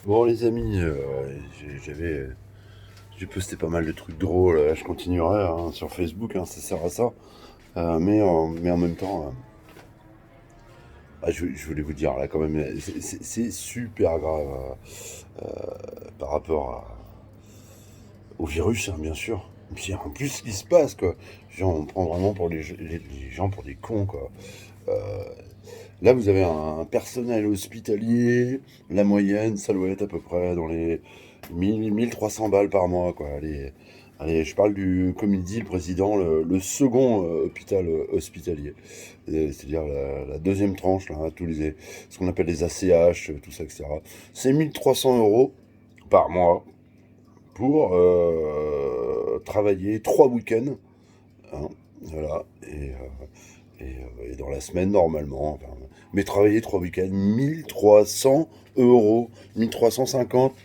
Bon les amis, j'ai posté pas mal de trucs drôles, je continuerai hein, sur Facebook, hein, ça sert à ça. Mais en même temps, je voulais vous dire là quand même, c'est super grave par rapport au virus, hein, bien sûr. Et puis en plus ce qui se passe quoi, genre, on prend vraiment pour les gens pour des cons quoi. Euh, Là vous avez un personnel hospitalier, la moyenne ça doit être à peu près dans les 1300 balles par mois, quoi. Allez, je parle du, comme il dit le président, le second hôpital hospitalier. C'est-à-dire la deuxième tranche, là, ce qu'on appelle les ACH, tout ça, etc. C'est 1300 € par mois pour travailler 3 week-ends. Hein, voilà. Et dans la semaine, normalement. Enfin, mais travailler 3 week-ends, 1300 €, 1350.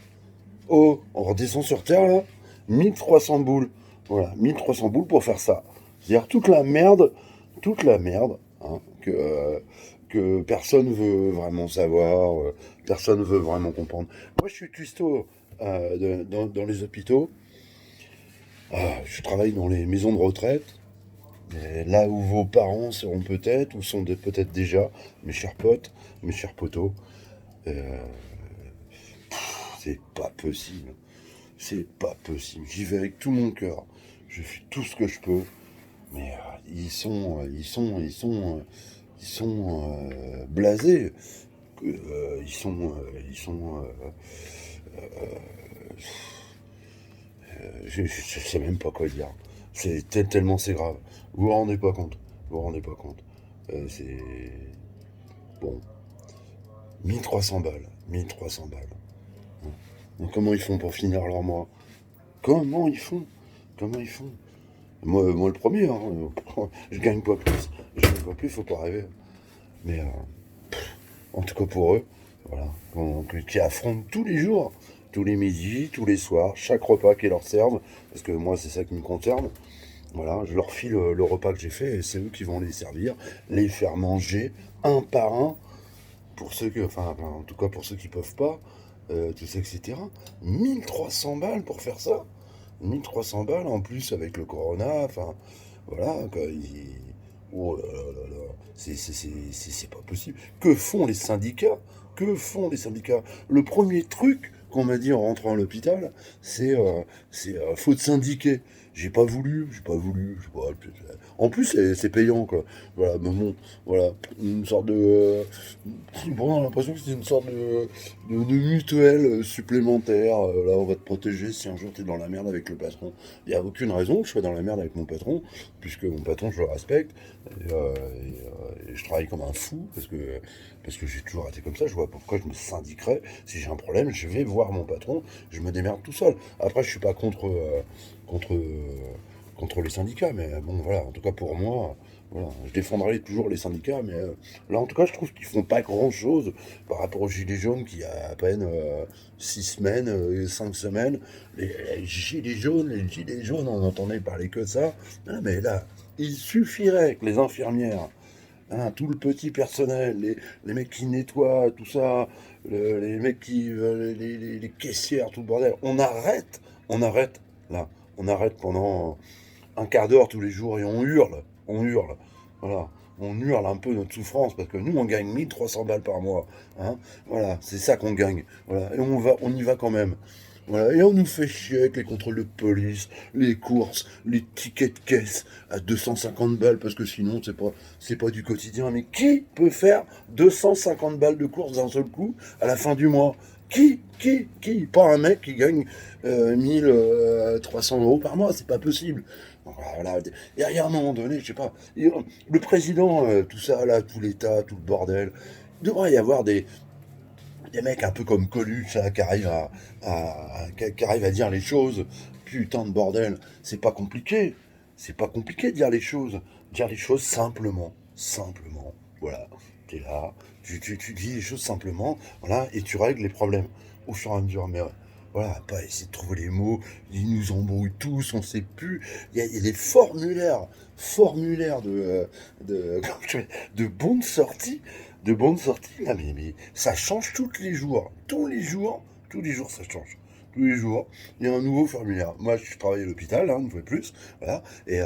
Oh, on redescend sur Terre là. 1300 boules. Voilà, 1300 boules pour faire ça. C'est-à-dire toute la merde hein, que personne veut vraiment savoir, personne veut vraiment comprendre. Moi, je suis cuistot dans les hôpitaux. Je travaille dans les maisons de retraite. Et là où vos parents seront peut-être, ou sont peut-être déjà, mes chers potes, mes chers potos, euh, c'est pas possible. C'est pas possible. J'y vais avec tout mon cœur. Je fais tout ce que je peux. Mais ils sont blasés. Ils sont. Je sais même pas quoi dire. Tellement c'est grave. Vous vous rendez pas compte. Vous vous rendez pas compte. C'est bon. 1300 balles. 1300 balles. Donc comment ils font pour finir leur mois? Comment ils font? Comment ils font? Moi le premier, hein, je gagne pas plus. Je gagne pas plus, faut pas rêver. Mais en tout cas pour eux, voilà, qui affrontent tous les jours, tous les midis, tous les soirs, chaque repas qu'ils leur servent, parce que moi c'est ça qui me concerne. Voilà, je leur file le repas que j'ai fait et c'est eux qui vont les servir, les faire manger un par un, pour ceux que, enfin, en tout cas pour ceux qui peuvent pas, tout ça, etc. 1300 balles pour faire ça. 1300 balles en plus avec le corona, enfin, voilà, quoi, oh là là là là, c'est pas possible. Que font les syndicats? Que font les syndicats? Le premier truc qu'on m'a dit en rentrant à l'hôpital, faut te syndiquer. J'ai pas voulu, je sais pas, en plus c'est payant quoi. Voilà, mais bon, voilà, une sorte de, bon, on a l'impression que c'est une sorte de mutuelle supplémentaire. Là, on va te protéger si un jour tu es dans la merde avec le patron. Il n'y a aucune raison que je sois dans la merde avec mon patron, puisque mon patron, je le respecte. Et je travaille comme un fou, parce que j'ai toujours été comme ça. Je vois pourquoi je me syndiquerais. Si j'ai un problème, je vais voir mon patron, je me démerde tout seul. Après, je suis pas contre, contre les syndicats, mais bon, voilà, en tout cas pour moi. Voilà, je défendrai toujours les syndicats, mais là en tout cas je trouve qu'ils font pas grand chose par rapport aux gilets jaunes qui a à peine 6 semaines, 5 semaines. Les gilets jaunes, on n'entendait parler que de ça. Ah, mais là, il suffirait que les infirmières, hein, tout le petit personnel, les mecs qui nettoient, tout ça, les mecs qui, les caissières, tout le bordel, on arrête là, on arrête pendant un quart d'heure tous les jours et on hurle, voilà. On hurle un peu notre souffrance parce que nous on gagne 1300 balles par mois, hein. Voilà, c'est ça qu'on gagne, voilà. Et on y va quand même, voilà. Et on nous fait chier avec les contrôles de police, les courses, les tickets de caisse à 250 balles parce que sinon c'est pas du quotidien. Mais qui peut faire 250 balles de courses d'un seul coup à la fin du mois? Qui? Pas un mec qui gagne 1300 € par mois, c'est pas possible. Donc, voilà. Et à un moment donné, je sais pas, le président, tout ça, là, tout l'État, tout le bordel, il devrait y avoir des mecs un peu comme Coluche, là, qui arrivent à dire les choses. Putain de bordel, c'est pas compliqué. C'est pas compliqué de dire les choses. Dire les choses simplement. Simplement. Voilà. T'es là, tu dis les choses simplement, voilà, et tu règles les problèmes au fur et à mesure. Mais voilà, pas essayer de trouver les mots, ils nous embrouillent tous, on sait plus. Il y a des formulaires de, de bons de sortie, là, mais ça change tous les jours. Tous les jours, tous les jours ça change. Tous les jours, il y a un nouveau formulaire. Moi, je travaille à l'hôpital, hein, une fois de plus, voilà. Et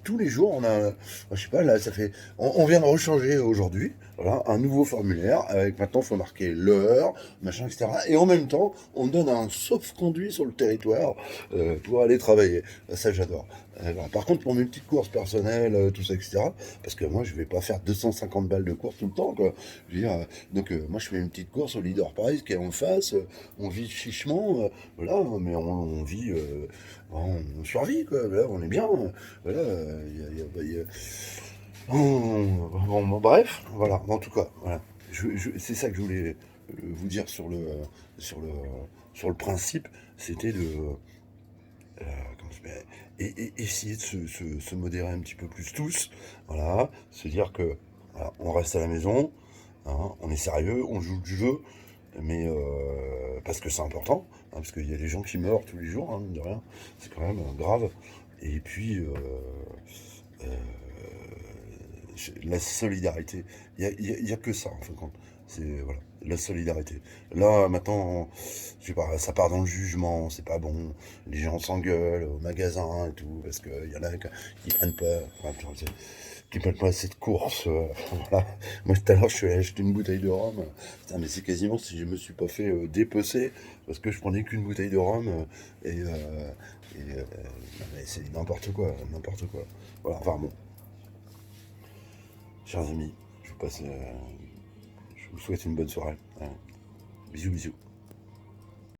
tous les jours, on a, je sais pas, là, ça fait, on vient de rechanger aujourd'hui, voilà, un nouveau formulaire. Avec maintenant, il faut marquer l'heure, machin, etc. Et en même temps, on donne un sauf-conduit sur le territoire pour aller travailler. Ça, j'adore. Voilà. Par contre, pour mes petites courses personnelles, tout ça, etc., parce que moi, je vais pas faire 250 balles de course tout le temps, quoi. Je veux dire, donc, moi, je fais une petite course au Leader Prize qui est en face. On vit chichement, voilà, mais on vit, on survit, quoi. Voilà, on est bien. Voilà, bref, voilà, en tout cas, voilà. C'est ça que je voulais vous dire sur le, sur le principe, c'était de, comment je mets, essayer de se modérer un petit peu plus tous, voilà, se dire que voilà, on reste à la maison, hein, on est sérieux, on joue le jeu, mais parce que c'est important, hein, parce qu'il y a des gens qui meurent tous les jours, hein, mine de rien, c'est quand même grave. Et puis euh, la solidarité, il y a que ça en fin de compte. C'est voilà, la solidarité. Là maintenant, je sais pas, ça part dans le jugement, c'est pas bon. Les gens s'engueulent au magasin et tout parce qu'il y en a qui prennent pas, enfin, qui prennent pas cette course. Voilà. Moi tout à l'heure je suis allé acheter une bouteille de rhum. Putain, mais c'est quasiment si je me suis pas fait dépecer parce que je prenais qu'une bouteille de rhum non, mais c'est n'importe quoi, n'importe quoi. Voilà, enfin bon, chers amis, je vous souhaite une bonne soirée. Bisous, bisous.